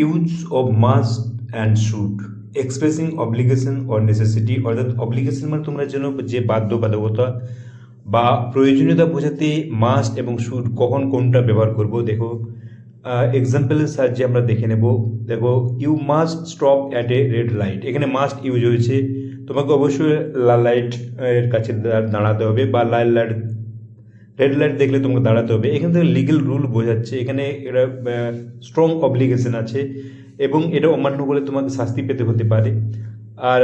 Use of must and should expressing obligation or necessity, অর্থাৎ obligation মানে তোমরা যেন যে বাধ্যবাধকতা বা প্রয়োজনীয়তা বোঝাতে মাস্ট এবং শুড কখন কোনটা ব্যবহার করব। দেখো এক্সাম্পলের সাহায্যে আমরা দেখে নেব। দেখো, you must stop at a red light, এখানে মাস্ট ইউজ হয়েছে, তোমাকে অবশ্যই লাল লাইট এর কাছে দাঁড়াতে হবে বা লাল লাইট রেড লাইট দেখলে তোমাকে দাঁড়াতে হবে। এখান থেকে লিগেল রুল বোঝাচ্ছে, এখানে এটা স্ট্রং অব্লিগেশন আছে এবং এটা অমান্য করলে তোমাকে শাস্তি পেতে হতে পারে। আর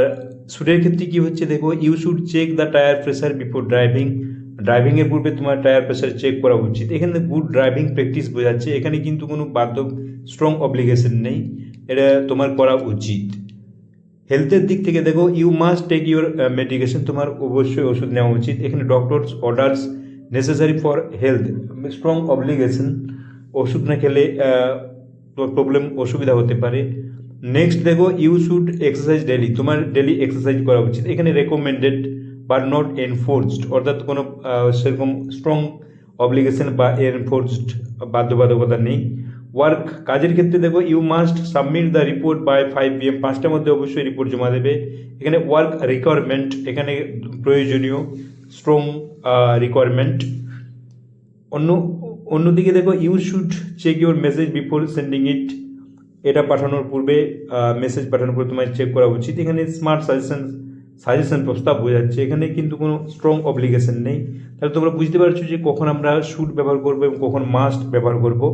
শুডের ক্ষেত্রে কি হচ্ছে, দেখো, you should check the tyre pressure before driving, ড্রাইভিংয়ের পূর্বে তোমার টায়ার প্রেসার চেক করা উচিত। এখানে গুড ড্রাইভিং প্র্যাকটিস বোঝাচ্ছে, এখানে কিন্তু কোনো স্ট্রং অব্লিগেশন নেই, এটা তোমার করা উচিত। হেলথের দিক থেকে দেখো, you must take your medication, তোমার অবশ্যই ওষুধ নেওয়া উচিত। এখানে doctors orders necessary for health, strong obligation, ওষুধ না খেলে প্রবলেম অসুবিধা হতে পারে। নেক্সট দেখো, ইউ শুড এক্সারসাইজ ডেলি, তোমার ডেলি এক্সারসাইজ করা উচিত। এখানে রেকমেন্ডেড বাট নট এনফোর্সড, অর্থাৎ কোনো সেরকম স্ট্রং অব্লিগেশন বা এনফোর্সড বাধ্যবাধকতা নেই। ওয়ার্ক, কাজের ক্ষেত্রে দেখো, you must submit the report by 5 PM, 5টার মধ্যে অবশ্যই রিপোর্ট জমা দেবে। এখানে ওয়ার্ক রিকোয়ারমেন্ট, এখানে প্রয়োজনীয় স্ট্রং রিকোয়ারমেন্ট। অন্যদিকে দেখো, you should check your message before sending it, এটা পাঠানোর পূর্বে মেসেজ পাঠানোর পূর্বে তোমার চেক করা উচিত। এখানে স্মার্ট সাজেশন প্রস্তাব বোঝাচ্ছে, এখানে কিন্তু কোনো স্ট্রং অব্লিগেশন নেই। তাহলে তোমরা বুঝতে পারছো যে কখন আমরা শুড ব্যবহার করবো এবং কখন মাস্ট ব্যবহার করবো।